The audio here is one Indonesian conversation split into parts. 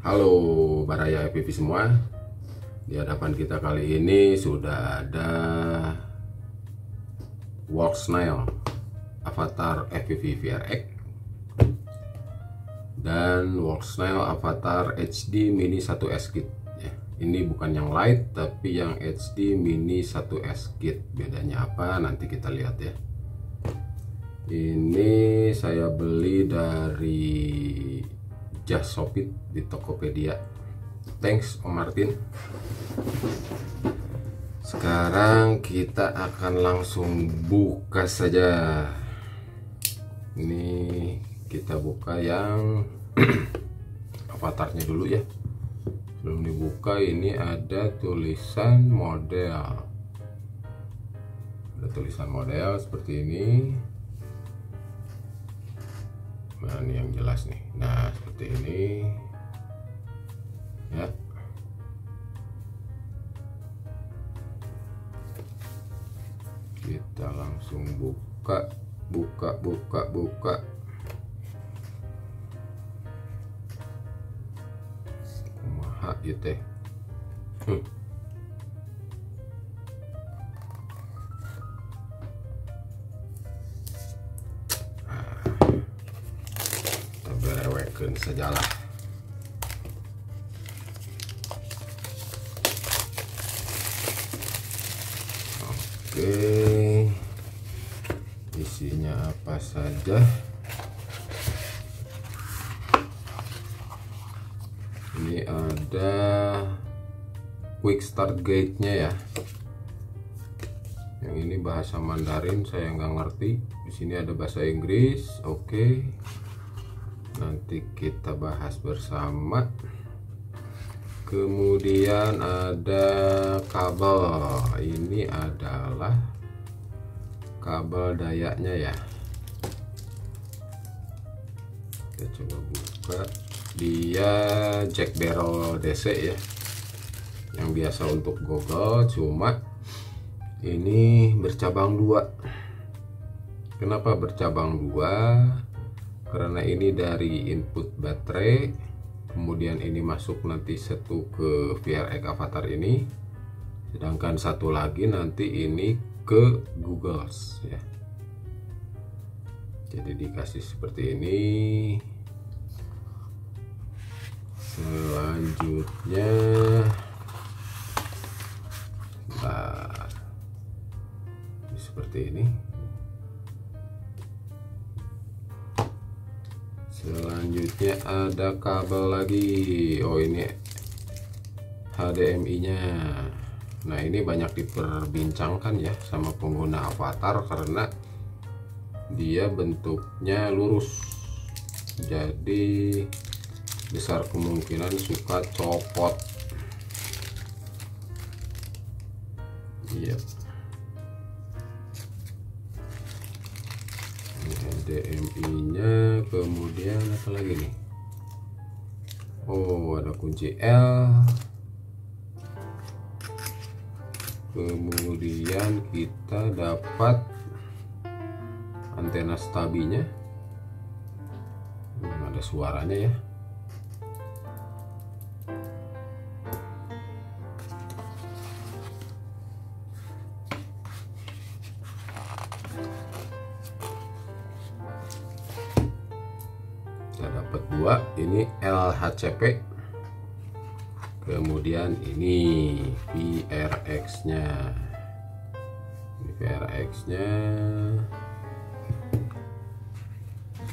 Halo Baraya FPV semua. Di hadapan kita kali ini sudah ada Wolfsnail Avatar FPV VRX dan Wolfsnail Avatar HD Mini 1S Kit ya. Ini bukan yang light tapi yang HD Mini 1S Kit. Bedanya apa nanti kita lihat ya. Ini saya beli dari Just Shop It di Tokopedia. Thanks Om Martin. Sekarang kita akan langsung buka saja. Ini kita buka yang avatarnya dulu ya. Sebelum dibuka ini ada tulisan model. Ada tulisan model seperti ini. Nah ini yang jelas nih. Nah seperti ini ya. Kita langsung buka. Kumaha ieu teh. Berewekeun sajalah. Oke, isinya apa saja? Ini ada quick start guide-nya ya. Yang ini bahasa Mandarin saya nggak ngerti. Di sini ada bahasa Inggris. Oke. Nanti kita bahas bersama. Kemudian ada kabel. Ini adalah kabel dayanya ya. Kita coba buka. Dia jack barrel DC ya, yang biasa untuk Google, cuma ini bercabang dua. Kenapa bercabang dua? Karena ini dari input baterai, kemudian ini masuk nanti satu ke VRX Avatar ini, sedangkan satu lagi nanti ini ke Google ya. Jadi dikasih seperti ini. Selanjutnya seperti ini. Selanjutnya ada kabel lagi. Oh ini HDMI nya. Nah ini banyak diperbincangkan ya sama pengguna Avatar karena dia bentuknya lurus, jadi besar kemungkinan suka copot. Iya. Ini HDMI-nya, kemudian apa lagi nih? Oh, ada kunci L. Kemudian kita dapat antena stabinya. Ada suaranya ya. Dapat dua, ini LHCP, kemudian ini VRX nya,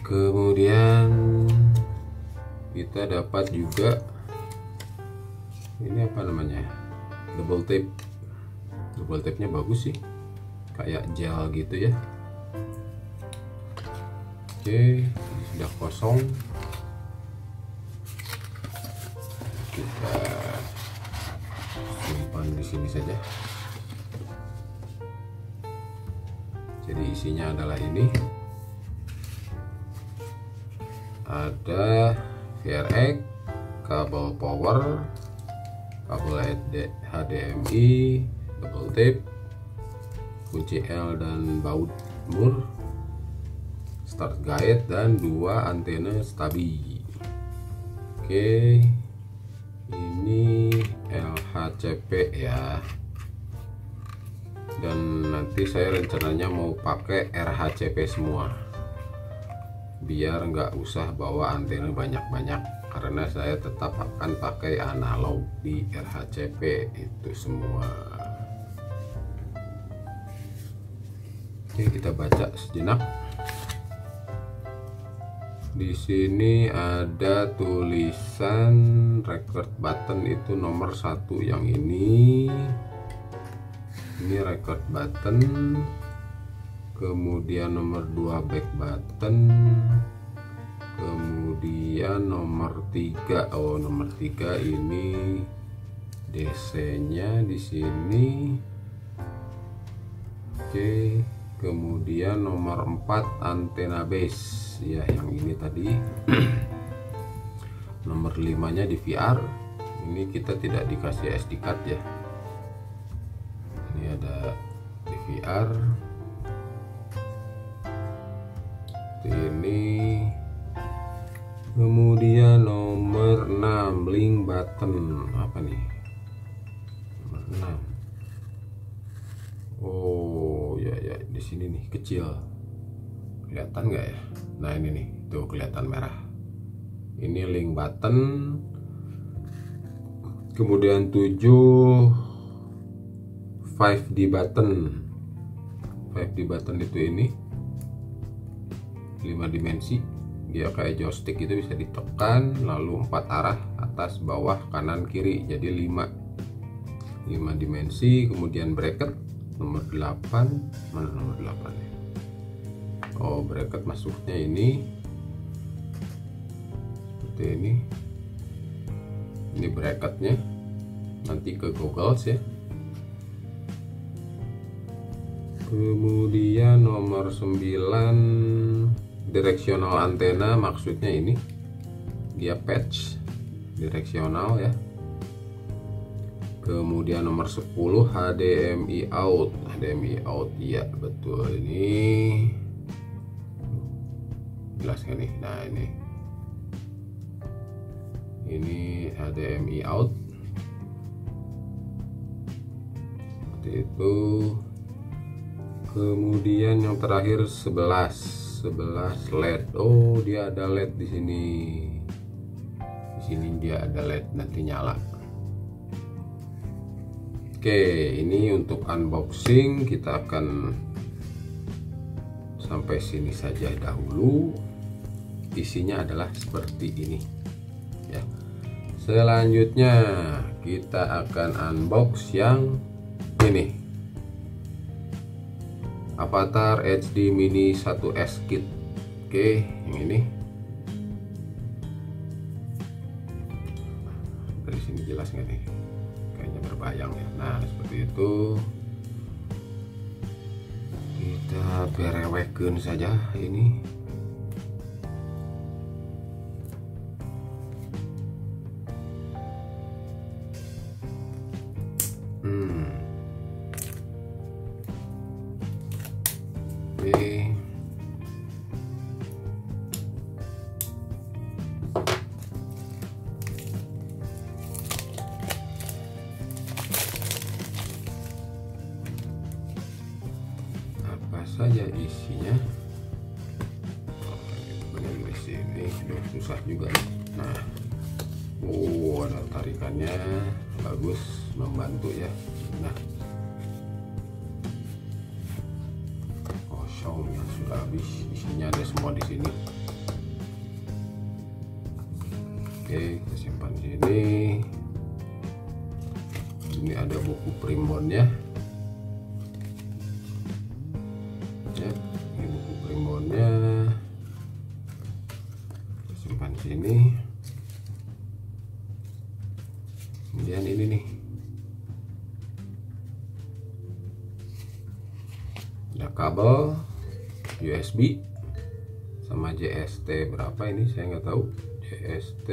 kemudian kita dapat juga ini apa namanya, double tape nya bagus sih, kayak gel gitu ya. Oke, sudah kosong. Kita simpan di sini saja. Jadi isinya adalah ini. Ada VRX, kabel power, kabel HDMI, double tape, kunci L dan baut mur, start guide, dan dua antena stabi. Oke, RHCP ya. Dan nanti saya rencananya mau pakai RHCP semua, biar nggak usah bawa antena banyak-banyak, karena saya tetap akan pakai analog di RHCP itu semua. Oke, kita baca sejenak. Di sini ada tulisan record button itu nomor 1 yang ini record button, kemudian nomor 2 back button, kemudian nomor 3 nomor 3 ini DC nya di sini. Oke, kemudian nomor 4 antena base ya, yang ini tadi. Nomor 5 nya di VR, ini kita tidak dikasih SD card ya, ini ada di VR ini. Kemudian nomor 6 link button, apa nih nomor 6? Oh ya di sini nih kecil, kelihatan nggak ya? Nah ini nih, tuh kelihatan merah, ini link button. Kemudian 7 5D button. 5D button itu ini 5 dimensi, dia kayak joystick itu, bisa ditekan lalu 4 arah, atas bawah kanan kiri, jadi 5 dimensi. Kemudian bracket nomor 8, mana nomor 8 ya? Oh, bracket masuknya ini seperti ini bracketnya nanti ke goggles ya. Kemudian nomor 9 direksional antena, maksudnya ini dia patch direksional ya. Kemudian nomor 10 HDMI out. HDMI out ya, betul, ini jelas kan nih. Nah ini HDMI out seperti itu. Kemudian yang terakhir 11 LED. Oh, dia ada LED di sini. Di sini dia ada LED, nanti nyala. Oke, ini untuk unboxing kita akan sampai sini saja dahulu. Isinya adalah seperti ini ya. Selanjutnya kita akan unbox yang ini, Avatar HD Mini 1S Kit. Oke, yang ini dari sini jelas nggak nih? Kayaknya berbayang ya. Nah seperti itu, kita berewekeun saja ini. Oke. Apa saja isinya? Banyak di sini, susah juga. Nah, ada tarikannya, bagus, membantu ya. Nah, kosong yang sudah habis, isinya ada semua di sini. Oke, kita simpan di sini. Ini ada buku primbonnya. Ya, ini buku primbonnya. Kita simpan di sini. Kemudian ini nih, ada kabel USB sama JST berapa ini saya nggak tahu. JST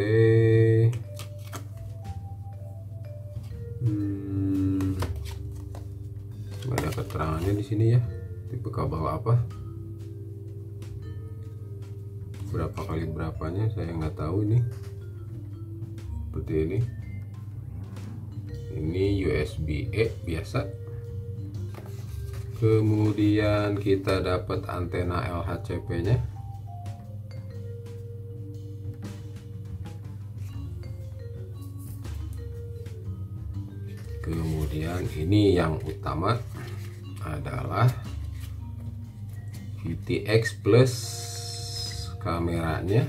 nggak ada keterangannya di sini ya, tipe kabel apa, berapa kali berapanya saya nggak tahu. Ini seperti ini Ini USB E biasa. Kemudian kita dapat antena LHCP nya. Kemudian ini yang utama adalah VTX plus kameranya.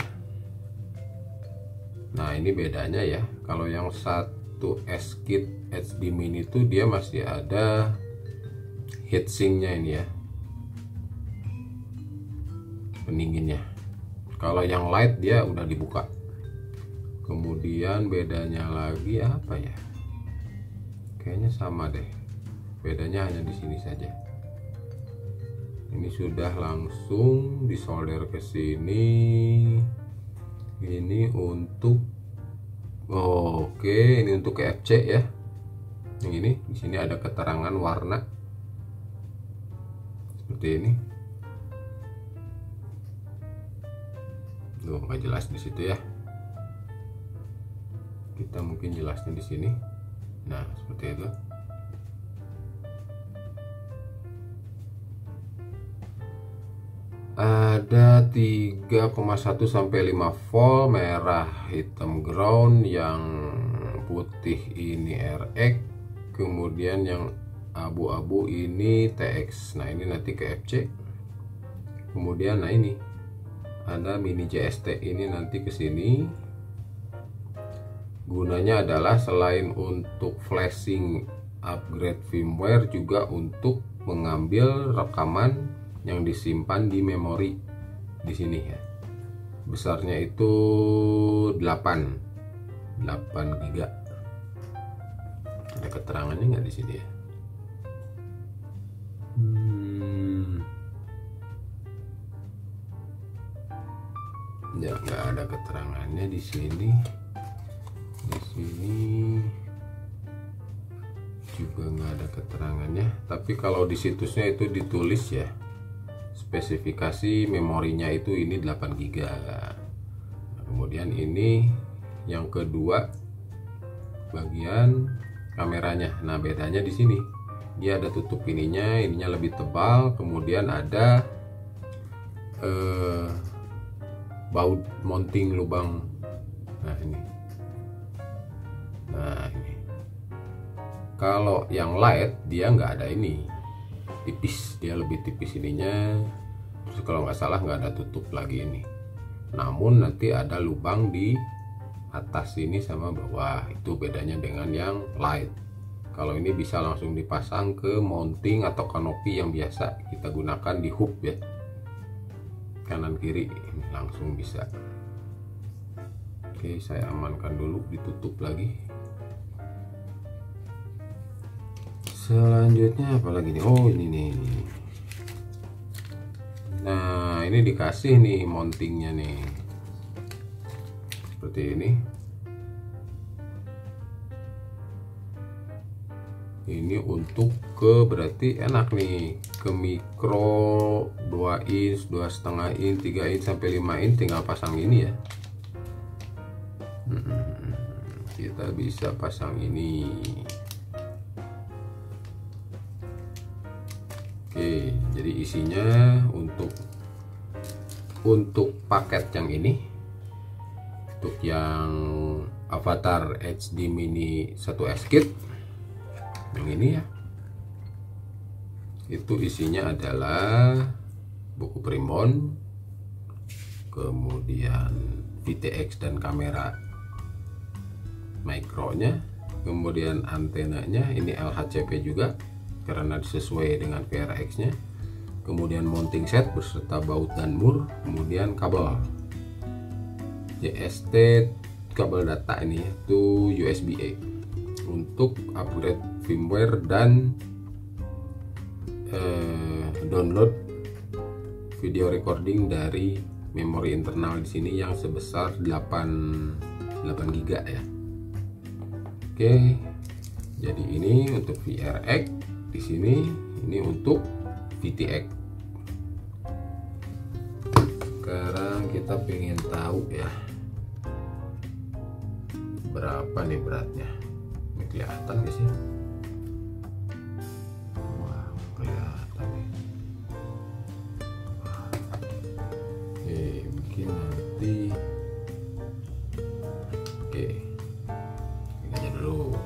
Nah, ini bedanya ya. Kalau yang satu S-Kit HD Mini itu dia masih ada heatsinknya ini ya, pendinginnya. Kalau yang Lite dia udah dibuka. Kemudian bedanya lagi apa ya? Kayaknya sama deh. Bedanya hanya di sini saja. Ini sudah langsung disolder ke sini. Ini untuk ini untuk KFC ya. Yang ini di sini ada keterangan warna seperti ini. Tuh nggak jelas di situ ya. Kita mungkin jelasnya di sini. Nah, seperti itu. Ada 3,1 sampai 5 volt, merah hitam ground, yang putih ini RX, kemudian yang abu-abu ini TX. Nah, ini nanti ke FC. Kemudian nah ini ada mini JST, ini nanti ke sini. Gunanya adalah selain untuk flashing upgrade firmware, juga untuk mengambil rekaman yang disimpan di memori di sini ya. Besarnya itu 8 GB. Ada keterangannya nggak di sini ya? Ya, nggak ada keterangannya di sini. Di sini juga nggak ada keterangannya. Tapi kalau di situsnya itu ditulis ya, spesifikasi memorinya itu ini 8 GB. Nah, kemudian ini yang kedua bagian kameranya. Nah, bedanya di sini. Dia ada tutup ininya lebih tebal, kemudian ada baut mounting lubang. Nah, ini. Nah, ini. Kalau yang Lite dia nggak ada ini. Tipis, dia lebih tipis ininya. Terus kalau nggak salah nggak ada tutup lagi ini, namun nanti ada lubang di atas ini sama bawah. Itu bedanya dengan yang Lite. Kalau ini bisa langsung dipasang ke mounting atau kanopi yang biasa kita gunakan di hub ya, kanan kiri ini langsung bisa. Oke, saya amankan dulu, ditutup lagi. Selanjutnya apa lagi nih? Oh, ini nih. Nah, ini dikasih nih mountingnya nih. Seperti ini. Ini untuk berarti enak nih, ke mikro 2 inch, 2,5 inch, 3 inch sampai 5 inch tinggal pasang ini ya. Kita bisa pasang ini. Oke, jadi isinya untuk paket yang ini, untuk yang Avatar HD Mini 1 S-Kit yang ini ya, itu isinya adalah buku primbon, kemudian VTX dan kamera mikronya, kemudian antenanya ini LHCP juga karena sesuai dengan VRX nya, kemudian mounting set beserta baut dan mur, kemudian kabel JST, kabel data ini itu USB A untuk upgrade firmware dan download video recording dari memori internal di sini yang sebesar 8 GB ya. Oke, jadi ini untuk VRX, di sini ini untuk VTX. Sekarang kita pengen tahu ya, berapa nih beratnya. Ini kelihatan gak sih? Wah, kelihatan nih. Oke, mungkin nanti ini aja dulu.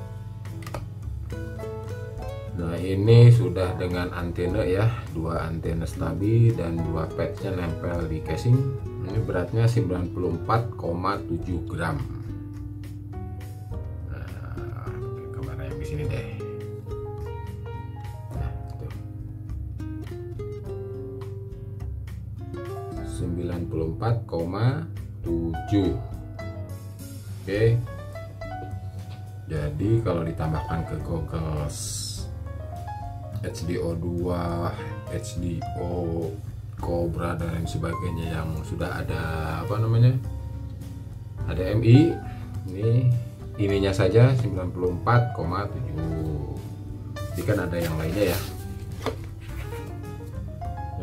Nah, ini sudah dengan antena ya, 2 antena stabil dan 2 patchnya nempel di casing. Ini beratnya 94,7 gram. Nah, kamera yang di sini deh. Nah, tuh. 94,7. Oke. Jadi kalau ditambahkan ke goggles HDO2, HDO Cobra dan lain sebagainya yang sudah ada HDMI, ininya saja 94,7. Jadi kan ada yang lainnya ya.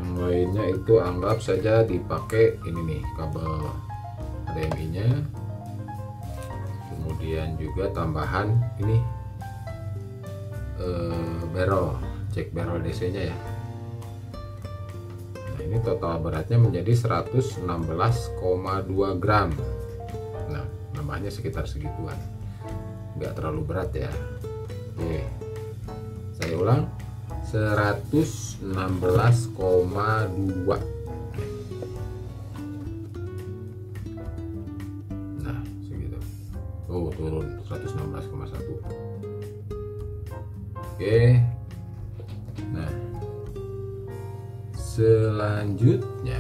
Yang lainnya itu anggap saja dipakai ini nih, kabel HDMI-nya. Kemudian juga tambahan ini jack barrel DC-nya ya. Nah, ini total beratnya menjadi 116,2 gram. Nah, nambahnya sekitar segituan, nggak terlalu berat ya. Oke, saya ulang, 116,2. Nah, segitu. Oh, turun 116,1. Oke. Nah, selanjutnya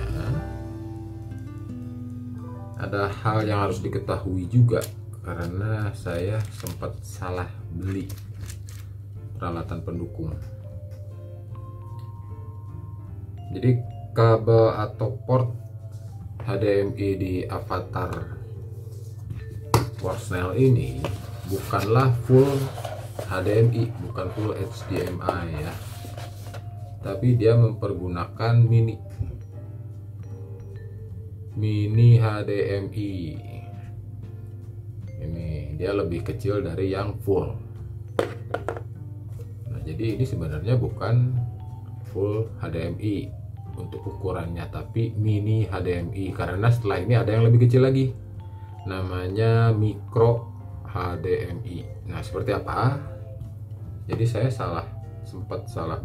ada hal yang harus diketahui juga, karena saya sempat salah beli peralatan pendukung. Jadi kabel atau port HDMI di Avatar Warsnell ini bukanlah full HDMI, bukan full HDMI ya, tapi dia mempergunakan mini HDMI. Ini dia lebih kecil dari yang full. Nah, jadi ini sebenarnya bukan full HDMI untuk ukurannya, tapi mini HDMI, karena setelah ini ada yang lebih kecil lagi, namanya micro HDMI. Nah, seperti apa? Jadi saya sempat salah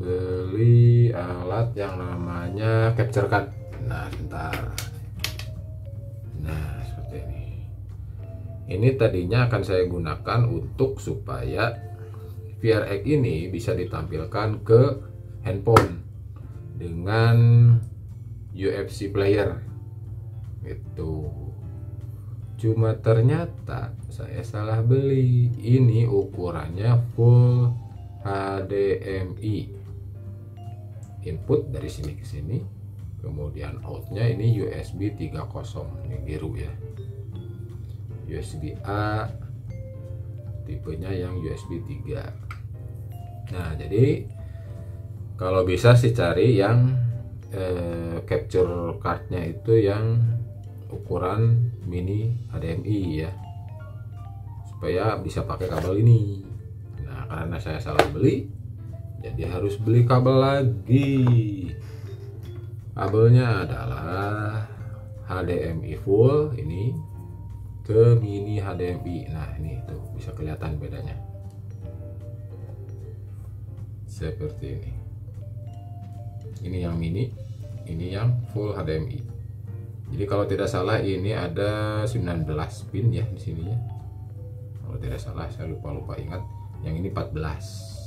beli alat yang namanya capture card. Nah, sebentar. Nah, seperti ini. Ini tadinya akan saya gunakan untuk supaya VRX ini bisa ditampilkan ke handphone dengan UFC player gitu. Cuma ternyata saya salah beli. Ini ukurannya full HDMI. Input dari sini ke sini, kemudian outnya ini USB 3.0, ini biru ya, USB A, tipenya yang USB 3. Nah, jadi kalau bisa sih cari yang capture cardnya itu yang ukuran mini HDMI ya, supaya bisa pakai kabel ini. Nah, karena saya salah beli, jadi harus beli kabel lagi. Kabelnya adalah HDMI full ini ke mini HDMI. Nah, ini tuh bisa kelihatan bedanya. Seperti ini. Ini yang mini, ini yang full HDMI. Jadi kalau tidak salah ini ada 19 pin ya di sini ya. Kalau tidak salah, saya lupa ingat. Yang ini 14.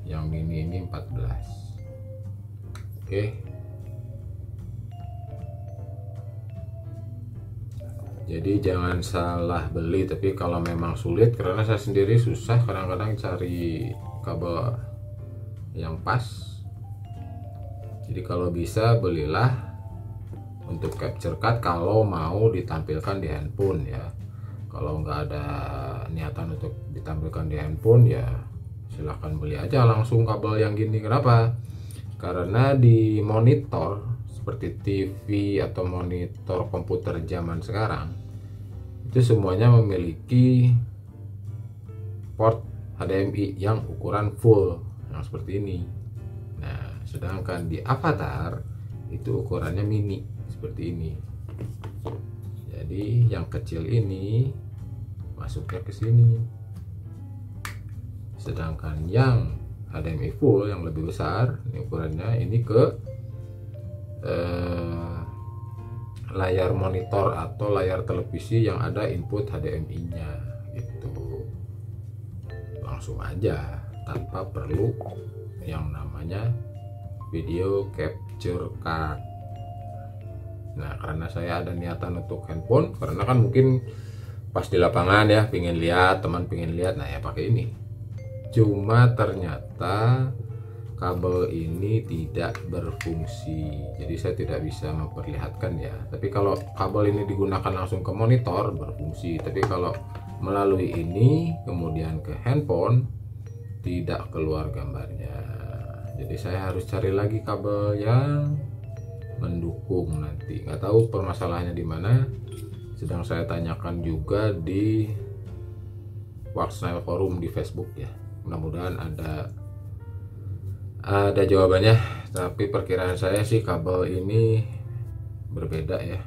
Yang mini ini 14. Oke. Jadi jangan salah beli, tapi kalau memang sulit, karena saya sendiri susah kadang-kadang cari kabel yang pas. Jadi kalau bisa belilah untuk capture card kalau mau ditampilkan di handphone ya. Kalau nggak ada niatan untuk ditampilkan di handphone ya silahkan beli aja langsung kabel yang gini. Kenapa? Karena di monitor seperti TV atau monitor komputer zaman sekarang itu semuanya memiliki port HDMI yang ukuran full yang seperti ini. Nah, sedangkan di Avatar itu ukurannya mini seperti ini. Jadi yang kecil ini masuknya ke sini. Sedangkan yang HDMI full yang lebih besar, ini ukurannya ini ke layar monitor atau layar televisi yang ada input HDMI-nya gitu. Langsung aja tanpa perlu yang namanya video capture card. Nah, karena saya ada niatan untuk handphone, karena kan mungkin pas di lapangan ya pingin lihat, teman pingin lihat, nah ya pakai ini. Cuma ternyata kabel ini tidak berfungsi, jadi saya tidak bisa memperlihatkan ya. Tapi kalau kabel ini digunakan langsung ke monitor berfungsi, tapi kalau melalui ini kemudian ke handphone tidak keluar gambarnya. Jadi saya harus cari lagi kabel yang mendukung nanti. Nggak tahu permasalahannya di mana. Sedang saya tanyakan juga di Waxnail forum di Facebook ya. Mudah-mudahan ada jawabannya. Tapi perkiraan saya sih kabel ini berbeda ya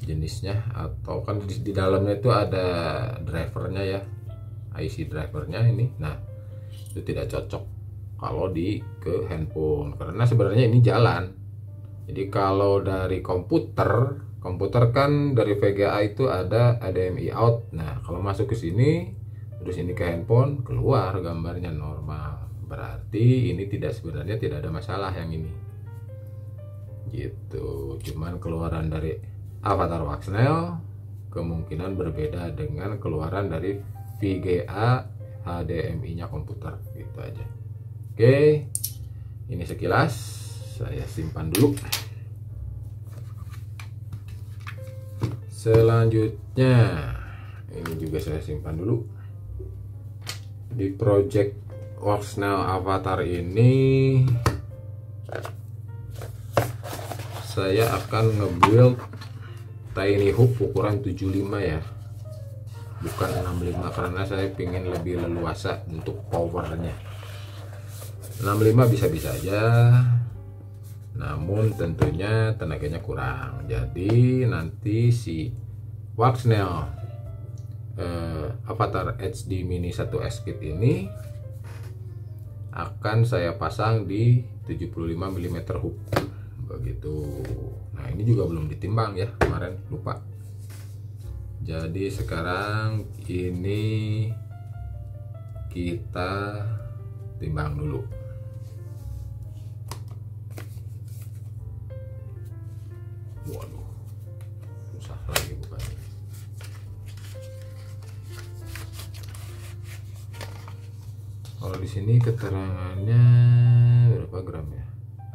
jenisnya, atau kan di dalamnya itu ada drivernya ya, IC drivernya ini. Nah, itu tidak cocok kalau ke handphone, karena sebenarnya ini jalan. Jadi kalau dari komputer kan dari VGA itu ada HDMI out. Nah, kalau masuk ke sini terus ini ke handphone, keluar gambarnya normal. Berarti ini sebenarnya tidak ada masalah yang ini. Gitu. Cuman keluaran dari Avatar Waxnail kemungkinan berbeda dengan keluaran dari VGA HDMI-nya komputer, gitu aja. Oke. Ini sekilas, saya simpan dulu. Selanjutnya ini juga saya simpan dulu. Di project Waxnail Avatar ini saya akan nge-build tiny hoop ukuran 75 ya, bukan 65, karena saya ingin lebih leluasa untuk powernya. 65 bisa-bisa aja, namun tentunya tenaganya kurang. Jadi nanti si Waxnail Avatar HD Mini 1S Kit ini akan saya pasang di 75 mm hook begitu. Nah, ini juga belum ditimbang ya, kemarin lupa. Jadi sekarang ini kita timbang dulu. Waduh, susah lagi bukanya. Kalau di sini keterangannya berapa gram ya?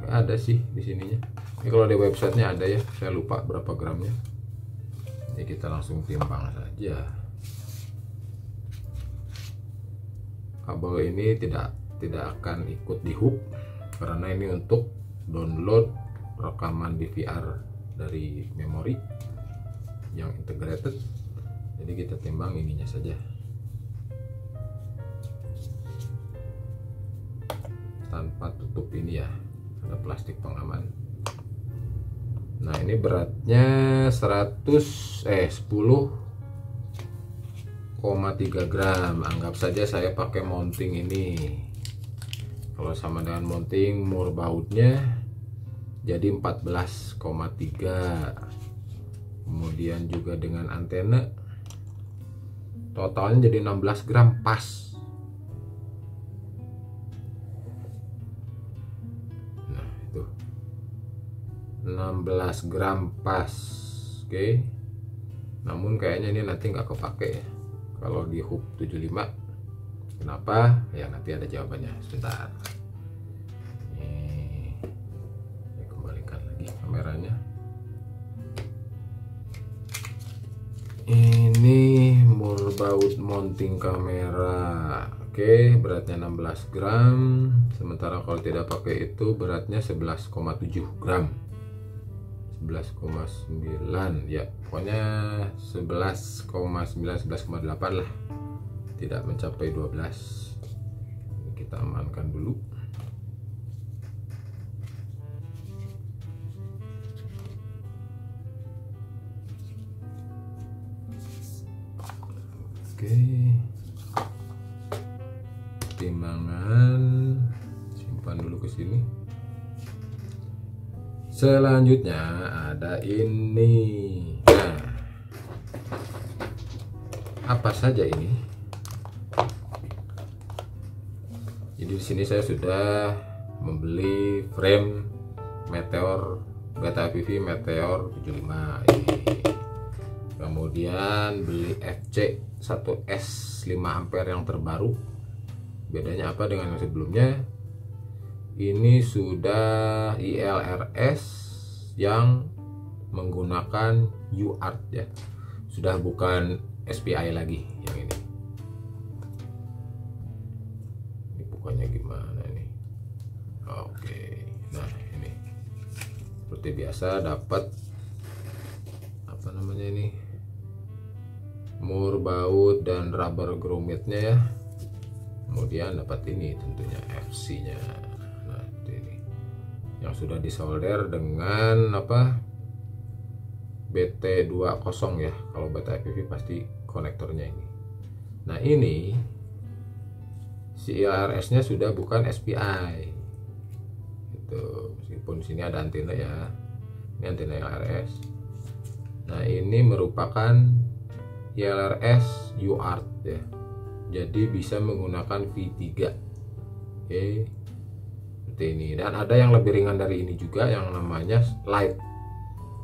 Nggak ada sih di sininya. Ini kalau di websitenya ada ya, saya lupa berapa gramnya. Ini kita langsung timbang saja. Kabel ini tidak akan ikut di hook karena ini untuk download rekaman DVR dari memori yang integrated. Jadi kita timbang ininya saja. Tanpa tutup ini ya, ada plastik pengaman. Nah, ini beratnya 10,3 gram. Anggap saja saya pakai mounting ini. Kalau sama dengan mounting mur bautnya jadi 14,3. Kemudian juga dengan antena totalnya jadi 16 gram pas. 16 gram pas. Oke. Namun kayaknya ini nanti nggak kepake ya kalau di hook 75. Kenapa? Ya nanti ada jawabannya sebentar. Ini kembalikan lagi kameranya. Ini mur baut mounting kamera. Oke, beratnya 16 gram. Sementara kalau tidak pakai itu beratnya 11,7 gram. 11,9 ya, pokoknya 11,9 11,8 lah, tidak mencapai 12. Kita amankan dulu. Oke, timbangan simpan dulu ke sini. Selanjutnya ada ini. Nah, apa saja ini? Jadi di sini saya sudah membeli frame Meteor Beta IPV Meteor 75 ini. Kemudian beli FC 1S 5 ampere yang terbaru. Bedanya apa dengan yang sebelumnya? Ini sudah ILRS yang menggunakan UART ya. Sudah bukan SPI lagi yang ini. Ini bukannya gimana nih? Oke. Nah, ini. Seperti biasa dapat apa namanya ini? Mur baut dan rubber grommetnya ya. Kemudian dapat ini tentunya FC-nya. Nah, ini yang sudah disolder dengan apa? BT20 ya. Kalau Beta IPV pasti konektornya ini. Nah, ini si ILRS-nya sudah bukan SPI. Gitu. Meskipun sini ada antena ya. Ini antena ILRS. Nah, ini merupakan ILRS UART ya. Jadi bisa menggunakan V3. Oke. Seperti ini. Dan ada yang lebih ringan dari ini juga yang namanya Light.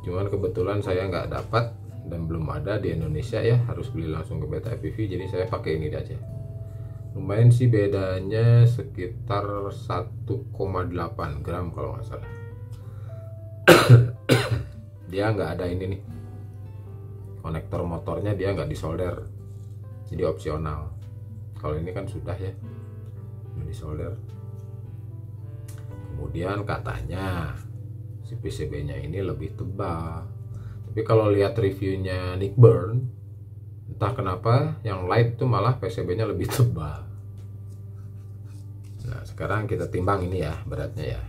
Cuman kebetulan saya nggak dapat dan belum ada di Indonesia ya, harus beli langsung ke Beta IPV, jadi saya pakai ini aja. Lumayan sih bedanya, sekitar 1,8 gram kalau nggak salah. Dia nggak ada ini nih, konektor motornya dia nggak disolder, jadi opsional. Kalau ini kan sudah ya, udah disolder. Kemudian katanya si PCB-nya ini lebih tebal. Tapi kalau lihat reviewnya Nick Burn, entah kenapa yang Light itu malah PCB-nya lebih tebal. Nah, sekarang kita timbang ini ya beratnya ya.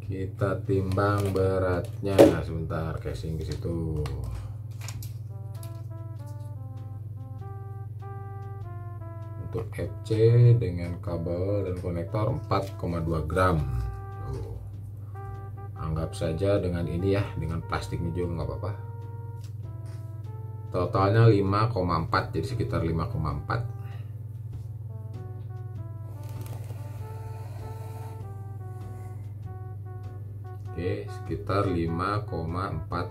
Kita timbang beratnya. Nah, sebentar, casing ke situ. Untuk FC dengan kabel dan konektor 4,2 gram. Tuh. Anggap saja dengan ini ya, dengan plastiknya juga nggak apa-apa. Totalnya 5,4, jadi sekitar 5,4. Oke, sekitar 5,4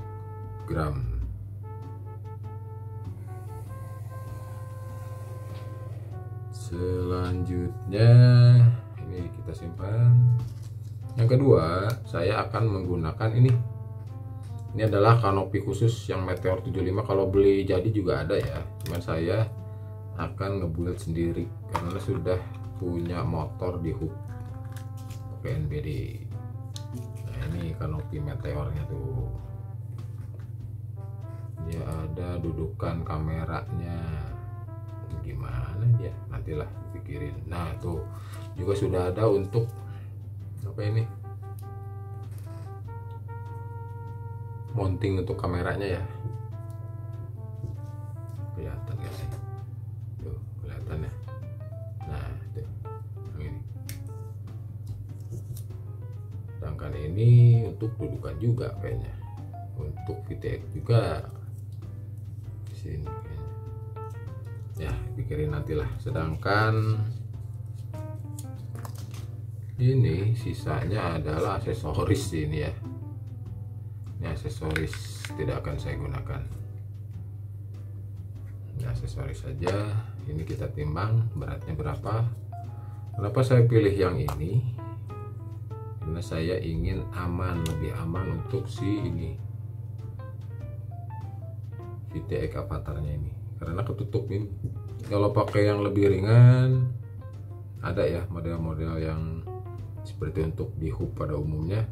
gram. Selanjutnya ini kita simpan. Yang kedua, saya akan menggunakan ini. Ini adalah kanopi khusus yang Meteor 75. Kalau beli jadi juga ada ya. Cuman saya akan ngebuild sendiri karena sudah punya motor di hub PNBD. Nah, ini kanopi Meteornya tuh. Dia ada dudukan kameranya. Gimana dia? Nantilah pikirin. Nah, tuh juga sudah ada untuk apa ini, mounting untuk kameranya ya. Kelihatan gak sih? Tuh, kelihatan ya. Nah, tuh yang ini. Sedangkan ini untuk dudukan juga kayaknya, untuk VTX juga di sini kayaknya. Ya, pikirin nantilah. Sedangkan ini sisanya adalah aksesoris ini ya. Ini aksesoris, tidak akan saya gunakan. Ini aksesoris saja. Ini kita timbang beratnya berapa. Kenapa saya pilih yang ini? Karena saya ingin aman, lebih aman untuk si ini VTX avatarnya ini, karena ketutup ini. Kalau pakai yang lebih ringan, ada ya model-model yang seperti untuk di hub pada umumnya,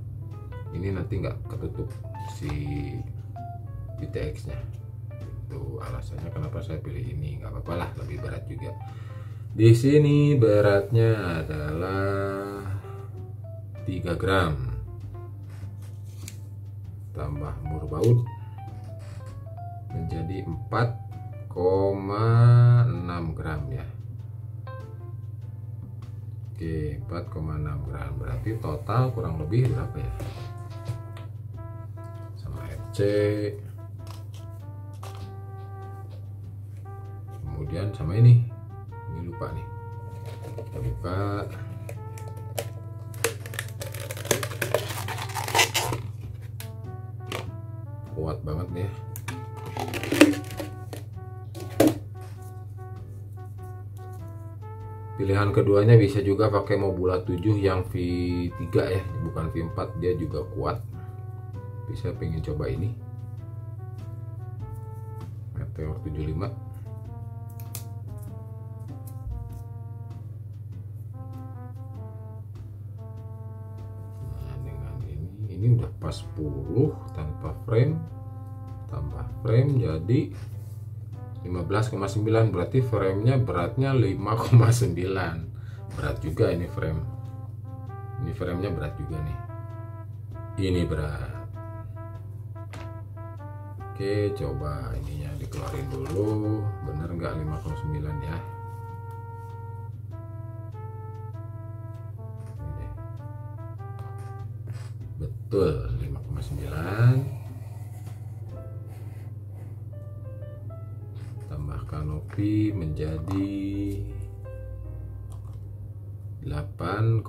ini nanti nggak ketutup si VTX nya. Itu alasannya kenapa saya pilih ini. Nggak apa-apa lah, lebih berat juga. Di sini beratnya adalah 3 gram, tambah mur baut menjadi 4,6 gram ya. Oke, 4,6 gram berarti total kurang lebih berapa ya? Sama FC, kemudian sama ini lupa nih, kita buka. Kuat banget nih ya. Pilihan keduanya bisa juga pakai Mobula 7 yang V3 ya, bukan V4, dia juga kuat. Bisa pengen coba ini Meteor 75. Nah, dengan ini udah pas 10 tanpa frame, tambah frame jadi 15,9, berarti framenya beratnya 5,9. Berat juga ini frame. Ini framenya berat juga nih. Ini berat. Oke, coba ininya dikeluarin dulu. Bener nggak 5,9 ya? Ini. Betul 5,9. Kanopi menjadi 8,8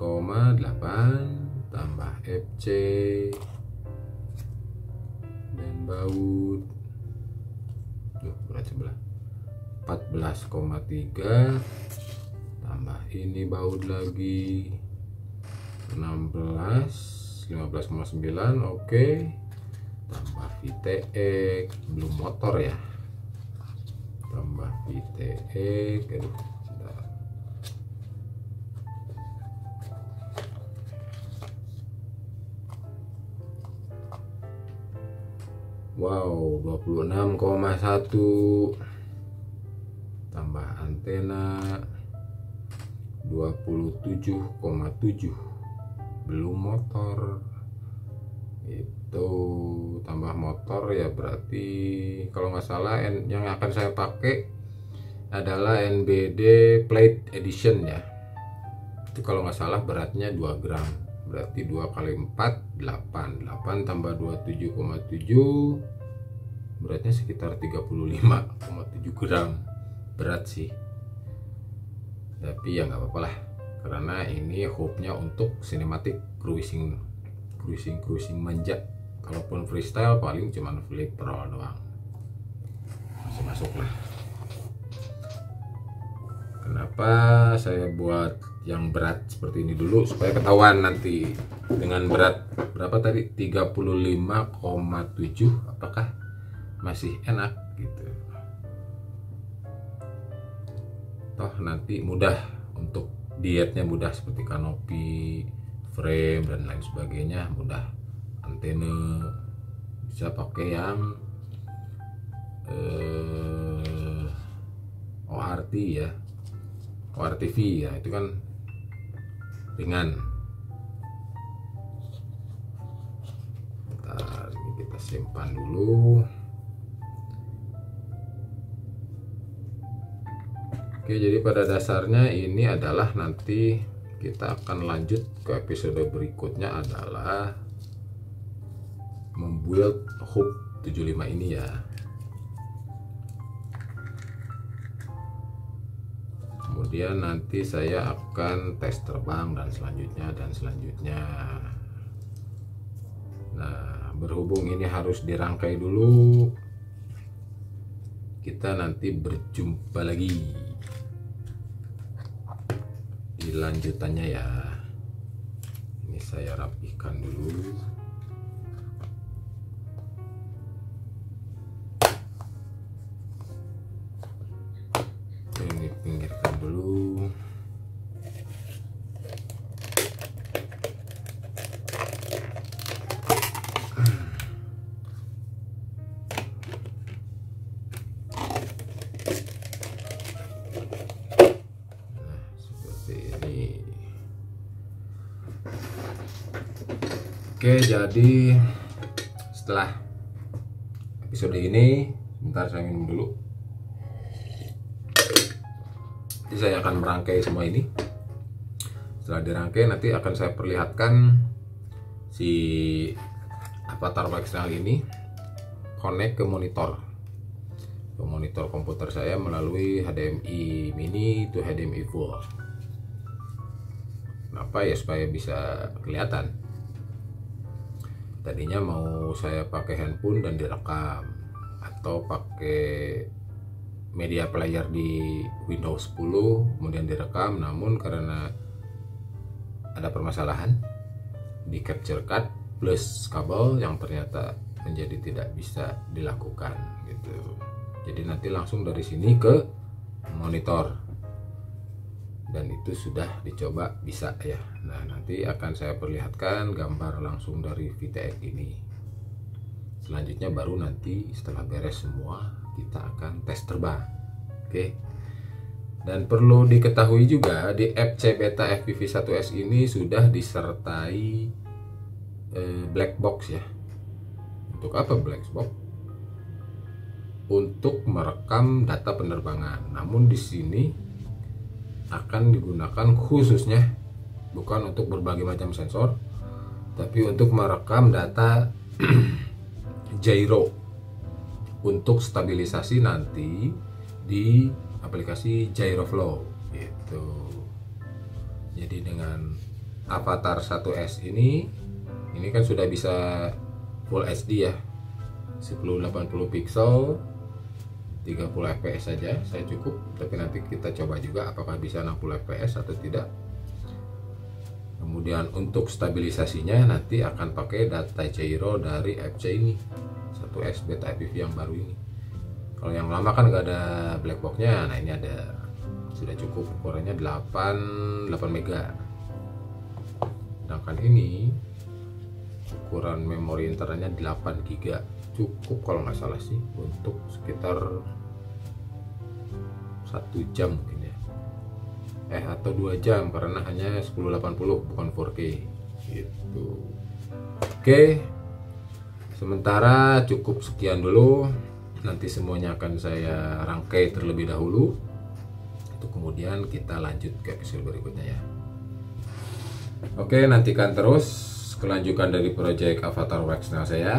tambah FC dan baut berat sebelah 14,3 tambah ini baut lagi 16, 15,9. oke, tambah VTX, belum motor ya, tambah VTX. Aduh, bentar. Wow, 26,1 tambah antena 27,7, belum motor. Itu tambah motor ya, berarti kalau nggak salah yang akan saya pakai adalah NBD Plate Edition ya. Itu kalau nggak salah beratnya 2 gram, berarti 2 kali 4 8 tambah 27,7 beratnya sekitar 35,7 gram. Berat sih, tapi ya nggak apa-apa lah, karena ini hub-nya untuk cinematic cruising manja. Kalaupun freestyle paling cuman flip roll doang, masuk lah. Kenapa saya buat yang berat seperti ini dulu, supaya ketahuan nanti dengan berat berapa tadi, 35,7 apakah masih enak gitu. Toh nanti mudah untuk dietnya, mudah seperti kanopi, frame dan lain sebagainya, mudah. Antena bisa pakai yang ORT ya, ORTV ya, itu kan ringan. Bentar, ini kita simpan dulu. Oke, jadi pada dasarnya ini adalah nanti kita akan lanjut ke episode berikutnya, adalah membuild hub 75 ini ya. Kemudian nanti saya akan tes terbang dan selanjutnya. Nah, berhubung ini harus dirangkai dulu, kita nanti berjumpa lagi di lanjutannya ya. Ini saya rapikan dulu. Ini pinggirkan dulu. Oke, jadi setelah episode ini, sebentar saya minum dulu. Jadi saya akan merangkai semua ini. Setelah dirangkai nanti akan saya perlihatkan si avatar Waxnail ini connect ke monitor komputer saya melalui HDMI mini to HDMI full. Kenapa ya? Supaya bisa kelihatan. Tadinya mau saya pakai handphone dan direkam, atau pakai media player di Windows 10 kemudian direkam, namun karena ada permasalahan di capture card plus kabel yang ternyata menjadi tidak bisa dilakukan gitu. Jadi nanti langsung dari sini ke monitor, dan itu sudah dicoba bisa ya. Nah, nanti akan saya perlihatkan gambar langsung dari VTX ini. Selanjutnya baru nanti setelah beres semua kita akan tes terbang. Oke. Dan perlu diketahui juga di FC Beta FPV1S ini sudah disertai black box ya. Untuk apa black box? Untuk merekam data penerbangan. Namun di sini akan digunakan khususnya bukan untuk berbagai macam sensor, tapi untuk merekam data gyro untuk stabilisasi nanti di aplikasi Gyroflow gitu. Jadi dengan avatar 1S ini kan sudah bisa Full HD ya, 1080 pixel, 30 fps saja saya cukup, tapi nanti kita coba juga apakah bisa 60 fps atau tidak. Kemudian untuk stabilisasinya nanti akan pakai data gyro dari FC ini 1S Beta FPV yang baru ini. Kalau yang lama kan nggak ada black boxnya, nah ini ada, sudah cukup, ukurannya 8 mega. Sedangkan ini ukuran memori internalnya 8 GB, cukup kalau nggak salah sih untuk sekitar 1 jam mungkin ya, atau 2 jam karena hanya 1080 bukan 4K gitu. Oke, sementara cukup sekian dulu. Nanti semuanya akan saya rangkai terlebih dahulu, itu kemudian kita lanjut ke episode berikutnya ya. Oke, nantikan terus kelanjutan dari proyek avatar Waxnail saya.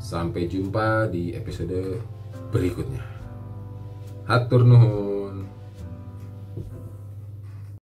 Sampai jumpa di episode berikutnya. Hatur nuhun.